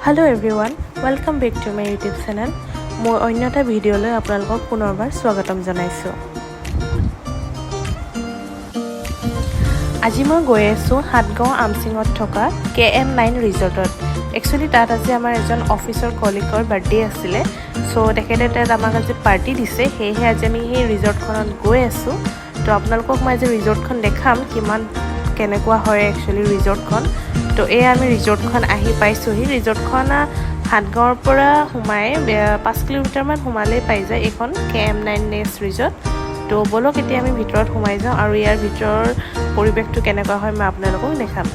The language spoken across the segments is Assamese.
Hello everyone, welcome back to my YouTube channel. মই অন্য এটা ভিডিঅ'লৈ আপোনালোকক পুনৰবাৰ স্বাগতম জনাইছো। আজি মই গৈ আছো সাতগাঁও আমচিঙত থকা KM9 ৰিজৰ্টত। একচুয়ালি তাত আজি আমাৰ এজন অফিচৰ কলিগৰ বাৰ্থডে আছিলে। সো তেখেতে তাত আমাক আজি পাৰ্টি দিছে, সেয়েহে আজি আমি সেই ৰিজৰ্টখনত গৈ আছো। তো আপোনালোকক মই আজি ৰিজৰ্টখন দেখাম কিমান কেনেকুৱা হয় একচুয়ালি ৰিজৰ্টখন। তো এই আমি ৰিজৰ্টখন আহি পাইছোহি। ৰিজৰ্টখন সাতগাঁৱৰ পৰা সোমাই 5 কিলোমিটাৰমান সোমালেই পাই যায় এইখন KM9 নেক্সট ৰিজৰ্ট। তো বলক এতিয়া আমি ভিতৰত সোমাই যাওঁ আৰু ইয়াৰ ভিতৰৰ পৰিৱেশটো কেনেকুৱা হয় মই আপোনালোকক দেখাম।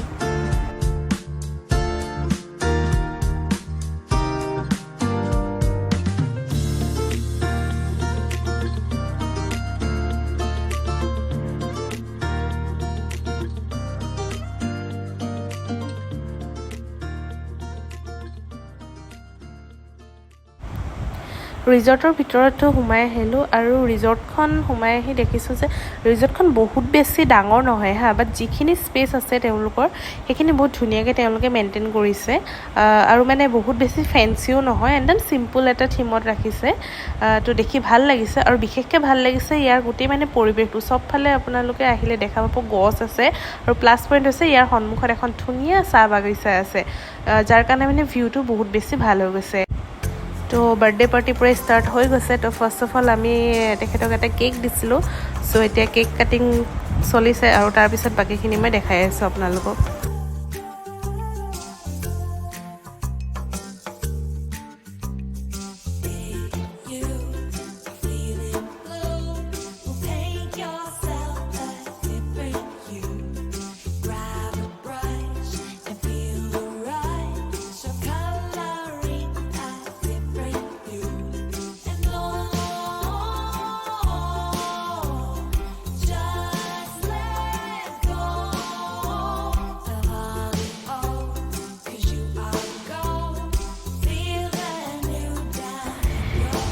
ৰিজৰ্টৰ ভিতৰতো সোমাই আহিলো আৰু ৰিজৰ্টখন সোমাই আহি দেখিছো যে ৰিজৰ্টখন বহুত বেছি ডাঙৰ নহয় হা, বাট যিখিনি স্পেচ আছে তেওঁলোকৰ সেইখিনি বহুত ধুনীয়াকৈ তেওঁলোকে মেইনটেইন কৰিছে আৰু মানে বহুত বেছি ফেন্সিও নহয়, একদম সিম্পল এটা থিমত ৰাখিছে। তো দেখি ভাল লাগিছে আৰু বিশেষকৈ ভাল লাগিছে ইয়াৰ গোটেই মানে পৰিৱেশটো। চবফালে আপোনালোকে আহিলে দেখা পাব গছ আছে আৰু প্লাছ পইণ্ট হৈছে ইয়াৰ সন্মুখত এখন ধুনীয়া চাহ বাগিচা আছে, যাৰ কাৰণে মানে ভিউটো বহুত বেছি ভাল হৈ গৈছে। তো বাৰ্থডে পাৰ্টি পুৰা ষ্টাৰ্ট হৈ গৈছে। তো ফাৰ্ষ্ট অফ অল আমি তেখেতক এটা কেক দিছিলোঁ। চ' এতিয়া কেক কাটিং চলিছে আৰু তাৰপিছত বাকীখিনি মই দেখাই আছোঁ আপোনালোকক।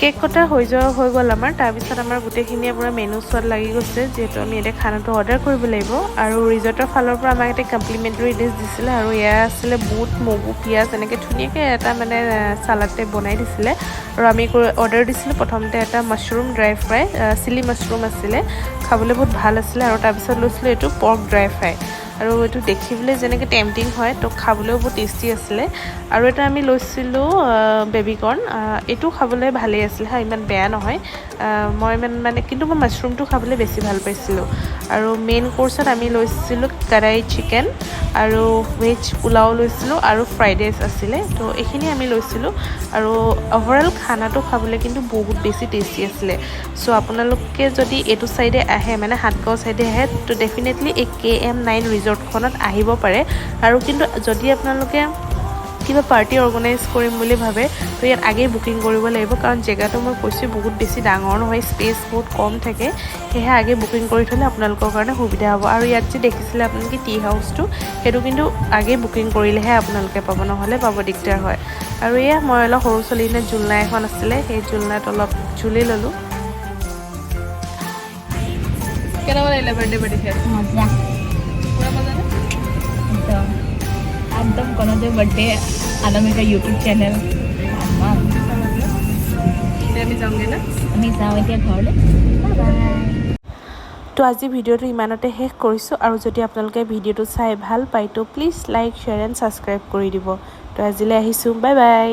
কেক কটা হৈ গ'ল আমাৰ। তাৰপিছত আমাৰ গোটেইখিনিয়ে পূৰা মেনু চোৱাত লাগি গৈছে, যিহেতু আমি এতিয়া খানাটো অৰ্ডাৰ কৰিব লাগিব। আৰু ৰিজৰ্টৰ ফালৰ পৰা আমাক এটা কমপ্লিমেণ্টাৰী ডিছ দিছিলে আৰু এয়া আছিলে বুট, মগু, পিঁয়াজ এনেকৈ ধুনীয়াকৈ এটা মানে চালাড টাইপ বনাই দিছিলে। আৰু আমি অৰ্ডাৰ দিছিলোঁ প্ৰথমতে এটা mushroom dry fry, chilli mushroom আছিলে, খাবলৈ বহুত ভাল আছিলে। আৰু তাৰপিছত লৈছিলোঁ এইটো পৰ্ক ড্ৰাই ফ্ৰাই, আৰু এইটো দেখিবলৈ যেনেকৈ টেম্পটিং হয় তো খাবলৈও বহুত টেষ্টি আছিলে। আৰু এটা আমি লৈছিলোঁ বেবিকৰ্ণ, এইটো খাবলৈ ভালেই আছিলে হা, ইমান বেয়া নহয়। মই কিন্তু মই মাছৰুমটো খাবলৈ বেছি ভাল পাইছিলোঁ। আৰু মেইন কোৰ্চত আমি লৈছিলোঁ কড়াই চিকেন আৰু ভেজ পোলাও লৈছিলোঁ আৰু ফ্ৰাইড ৰাইচ আছিলে। তো এইখিনি আমি লৈছিলোঁ আৰু অভাৰঅল খানাটো খাবলৈ কিন্তু বহুত বেছি টেষ্টি আছিলে। চ' আপোনালোকে যদি এইটো ছাইডে আহে মানে সাতগাঁও ছাইডে আহে তো ডেফিনেটলি এই KM9 ৰিজৰ্টখনত আহিব পাৰে। আৰু কিন্তু যদি আপোনালোকে কিবা পাৰ্টি অৰ্গেনাইজ কৰিম বুলি ভাবে তো ইয়াত আগেই বুকিং কৰিব লাগিব, কাৰণ জেগাটো মই কৈছোঁ বহুত বেছি ডাঙৰ নহয়, স্পেচ বহুত কম থাকে। সেয়েহে আগে বুকিং কৰি থ'লে আপোনালোকৰ কাৰণে সুবিধা হ'ব। আৰু ইয়াত যে দেখিছিলে আপোনালোকে টি হাউচটো, সেইটো কিন্তু আগেই বুকিং কৰিলেহে আপোনালোকে পাব, নহ'লে পাব দিগদাৰ হয়। আৰু এয়া মই অলপ সৰু ছোৱালীজনীৰ জোলনা এখন আছিলে, সেই জোলনাত অলপ ঝুলি ল'লোঁ। কেনেকুৱা লাগিলে বাৰ্থডে পাৰ্টি খাই? মজা, পুৰা মজা নে? একদম কনতে বাৰ্থডে আনামিকা ইউটিউব চেনেল। আমি যাওঁগৈ না, আমি যাওঁ এতিয়া ঘৰলৈ। তো আজি ভিডিঅ'টো ইমানতে শেষ কৰিছোঁ। আৰু যদি আপোনালোকে ভিডিঅ'টো চাই ভাল পায় তো please like, share and subscribe কৰি দিব। তো আজিলৈ আহিছোঁ, বাই বাই।